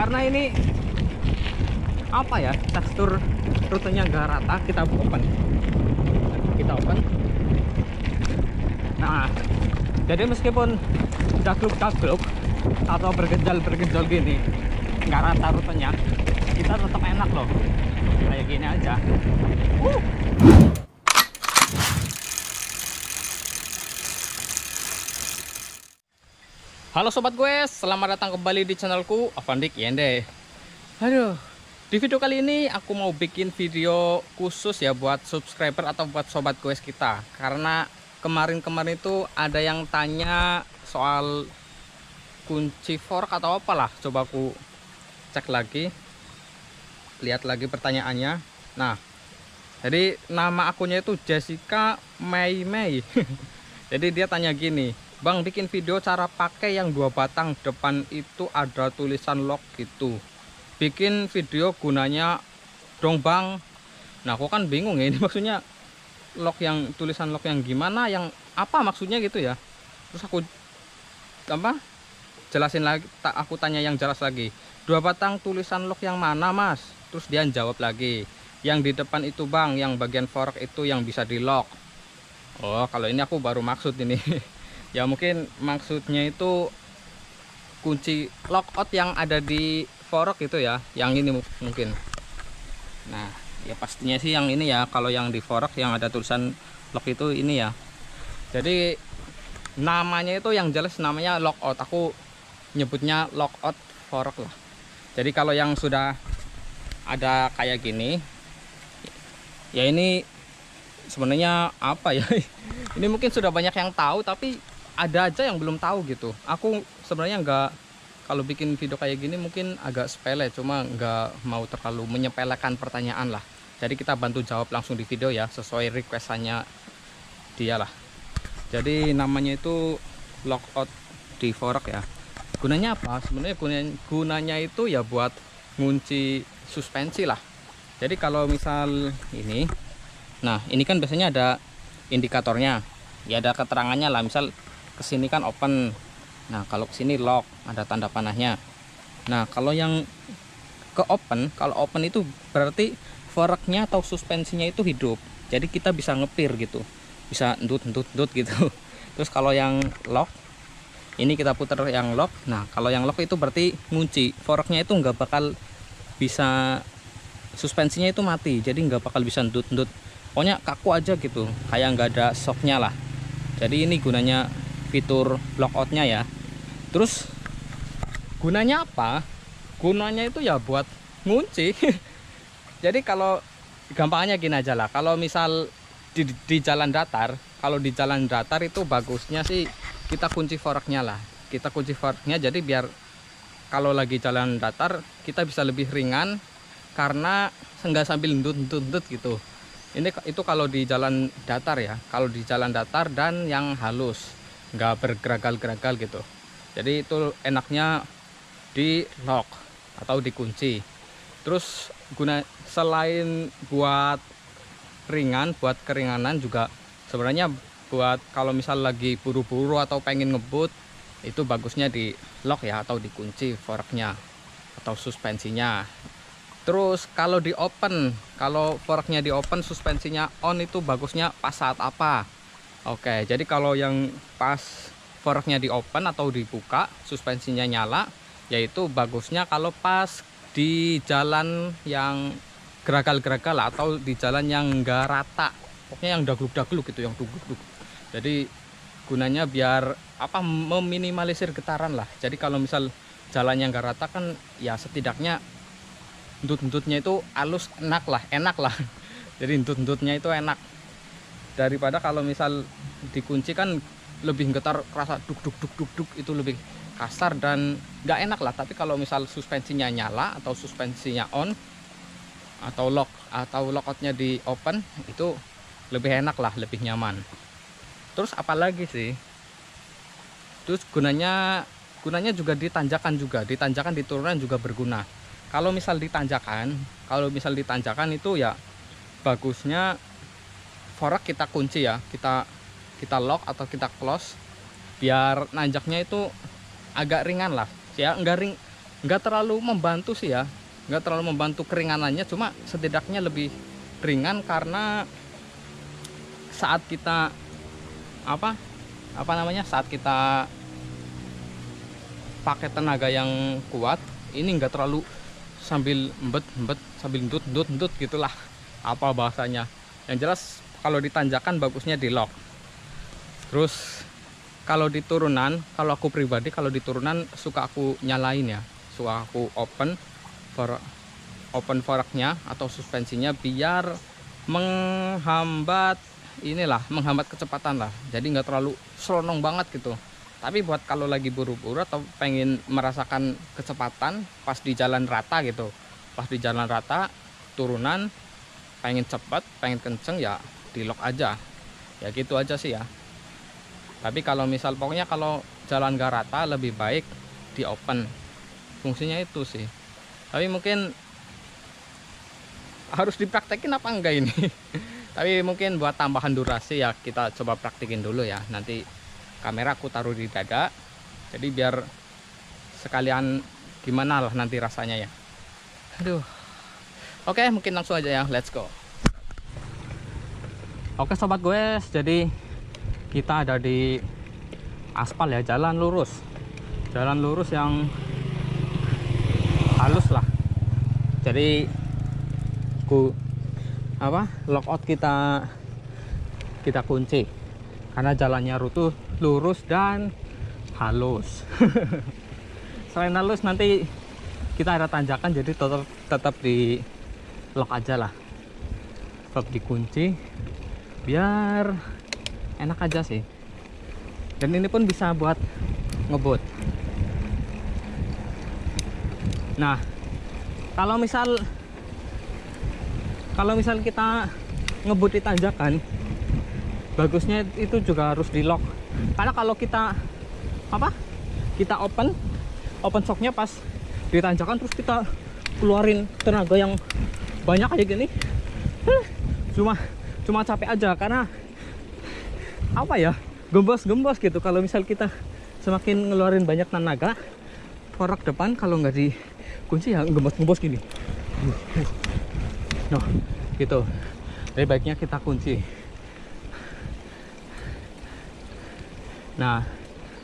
karena ini apa ya, tekstur rutenya nggak rata. Kita open. Nah, jadi meskipun dagluk-dagluk atau bergenjal gini, nggak rata rutenya, kita tetap enak loh. Kayak gini aja. Halo sobat gue, selamat datang kembali di channelku Avandik Yende. Aduh, di video kali ini aku mau bikin video khusus ya buat subscriber atau buat sobat gue kita. Karena kemarin itu ada yang tanya soal kunci fork atau apalah. Coba aku cek lagi, lihat lagi pertanyaannya. Nah, jadi nama akunnya itu Jessica Mei. Jadi dia tanya gini, Bang, bikin video cara pakai yang 2 batang depan itu ada tulisan lock gitu. Bikin video gunanya dong Bang. Nah, aku kan bingung ya, ini maksudnya lock yang tulisan lock yang gimana, yang apa maksudnya gitu ya. Terus aku jelasin lagi, aku tanya yang jelas lagi. 2 batang tulisan lock yang mana Mas? Terus dia jawab lagi, yang di depan itu Bang, yang bagian fork itu yang bisa di lock. Oh, kalau ini aku baru maksud ini. Ya mungkin maksudnya itu kunci lockout yang ada di fork itu ya, yang ini mungkin. Nah, ya pastinya sih yang ini ya, kalau yang di fork yang ada tulisan lock itu ini ya. Jadi namanya itu yang jelas namanya lockout, aku nyebutnya lockout fork lah. Jadi kalau yang sudah ada kayak gini, ya ini sebenarnya apa ya? Ini mungkin sudah banyak yang tahu, tapi ada aja yang belum tahu gitu. Aku sebenarnya kalau bikin video kayak gini mungkin agak sepele, cuma nggak mau terlalu menyepelekan pertanyaan lah. Jadi kita bantu jawab langsung di video ya, sesuai requestannya dia lah. Jadi namanya itu lockout di fork ya. Gunanya apa? Sebenarnya gunanya itu ya buat ngunci suspensi lah. Jadi kalau misal ini, nah ini kan biasanya ada indikatornya, ya ada keterangannya lah. Misal kesini kan open, nah kalau kesini lock, ada tanda panahnya. Nah kalau yang ke open, kalau open itu berarti forknya atau suspensinya itu hidup, jadi kita bisa ngepir gitu, bisa endut gitu. Terus kalau yang lock, ini kita putar yang lock. Nah kalau yang lock itu berarti ngunci, forknya itu nggak bakal bisa, suspensinya itu mati, jadi nggak bakal bisa endut, pokoknya kaku aja gitu, kayak nggak ada shocknya lah. Jadi ini gunanya fitur lockoutnya ya. Terus gunanya apa? Gunanya itu ya buat ngunci. Jadi kalau gampangnya gini aja lah, kalau misal di jalan datar, kalau di jalan datar itu bagusnya sih kita kunci forknya lah. Kita kunci forknya, jadi biar kalau lagi jalan datar kita bisa lebih ringan, karena nggak sambil ndut gitu. Itu kalau di jalan datar ya, kalau di jalan datar dan yang halus, nggak bergeragal-geragal gitu. Jadi itu enaknya di lock atau dikunci. Terus selain buat ringan, buat keringanan juga sebenarnya buat kalau misal lagi buru-buru atau pengen ngebut, itu bagusnya di lock ya, atau dikunci forknya atau suspensinya. Terus kalau di open, kalau forknya di open, suspensinya on, itu bagusnya pas saat apa? Oke, jadi kalau yang pas forknya di open atau dibuka, suspensinya nyala, yaitu bagusnya kalau pas di jalan yang geragal-geragal atau di jalan yang enggak rata, pokoknya yang dagluk-dagluk gitu, yang duguk-duguk. Jadi gunanya biar apa, meminimalisir getaran lah. Jadi kalau misal jalannya enggak rata kan ya setidaknya endut-endutnya itu halus, enak lah. Jadi endut-endutnya itu enak, daripada kalau misal dikunci kan lebih getar, kerasa duk itu lebih kasar dan nggak enak lah. Tapi kalau misal suspensinya nyala atau suspensinya on atau lock atau lockoutnya di open, itu lebih enak lah, lebih nyaman. Terus apalagi sih, terus gunanya juga di tanjakan, di turunan juga berguna. Kalau misal di tanjakan itu ya bagusnya fork kita kunci ya, kita lock atau kita close, biar nanjaknya itu agak ringan lah ya. nggak terlalu membantu sih ya, nggak terlalu membantu keringanannya, cuma setidaknya lebih ringan karena saat kita saat kita pakai tenaga yang kuat ini nggak terlalu sambil embet sambil ndut gitulah apa bahasanya. Yang jelas kalau ditanjakan bagusnya di lock. Terus kalau di turunan, kalau aku pribadi kalau di turunan suka aku nyalain ya, suka aku open forknya atau suspensinya biar menghambat kecepatan lah, jadi nggak terlalu selonong banget gitu. Tapi buat kalau lagi buru-buru atau pengen merasakan kecepatan pas di jalan rata gitu, pas di jalan rata turunan pengen cepat pengen kenceng ya di lock aja ya, gitu aja sih ya. Tapi kalau misal pokoknya kalau jalan gak rata lebih baik di open, fungsinya itu sih. Tapi mungkin harus dipraktekin apa enggak ini tapi mungkin buat tambahan durasi ya kita coba praktekin dulu ya. Nanti kamera aku taruh di dada, jadi biar sekalian gimana lah nanti rasanya ya. Aduh. Oke, mungkin langsung aja ya, let's go. Oke sobat gue, jadi kita ada di aspal ya, jalan lurus yang halus lah. Jadi lockout kita kunci karena jalannya lurus dan halus. Selain halus nanti kita ada tanjakan, jadi tetap di lock aja lah, tetap dikunci biar enak aja sih. Dan ini pun bisa buat ngebut. Nah, kalau misal kita ngebut di tanjakan, bagusnya itu juga harus di lock. Karena kalau kita open shocknya pas di tanjakan terus kita keluarin tenaga yang banyak kayak gini, cuma capek aja karena gembos gitu. Kalau misal kita semakin ngeluarin banyak tenaga, fork depan kalau nggak dikunci ya gembos gini. Nah gitu, jadi baiknya kita kunci. Nah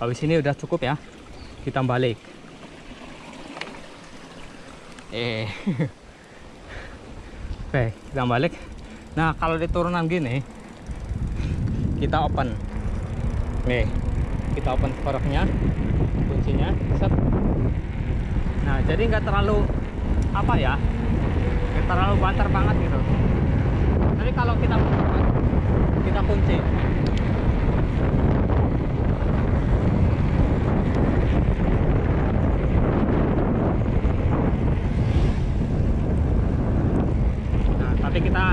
habis ini udah cukup ya, kita balik. Oke, kita balik. Nah kalau di turunan gini kita open nih, kita open forknya, kuncinya set. Nah jadi nggak terlalu nggak terlalu banter banget gitu. Tapi kalau kita kunci, nah tapi kita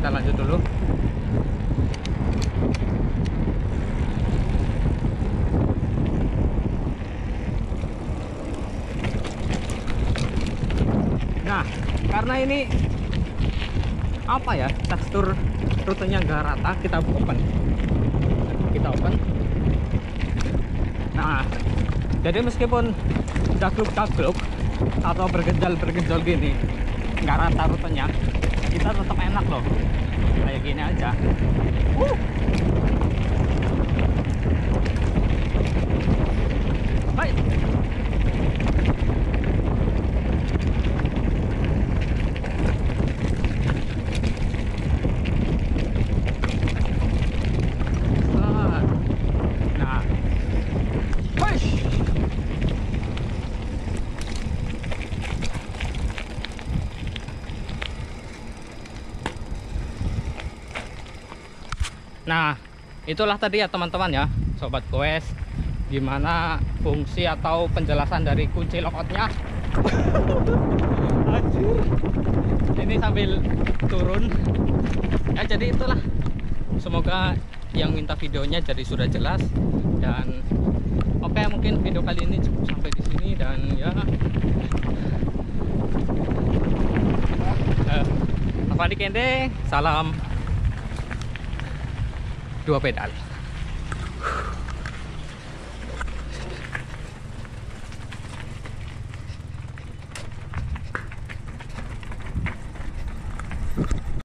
lanjut dulu. Nah karena ini tekstur rutenya nggak rata, kita open. Nah jadi meskipun dagluk atau bergenjal gini nggak rata rutenya, kita tetap enak loh kayak gini aja. Hai. Nah, nah itulah tadi ya teman-teman ya, sobat goes, gimana fungsi atau penjelasan dari kunci lockoutnya. Ini sambil turun ya, jadi itulah, semoga yang minta videonya jadi sudah jelas. Dan oke, mungkin video kali ini cukup sampai di sini. Dan ya Afandi Kende, salam 2 pedal.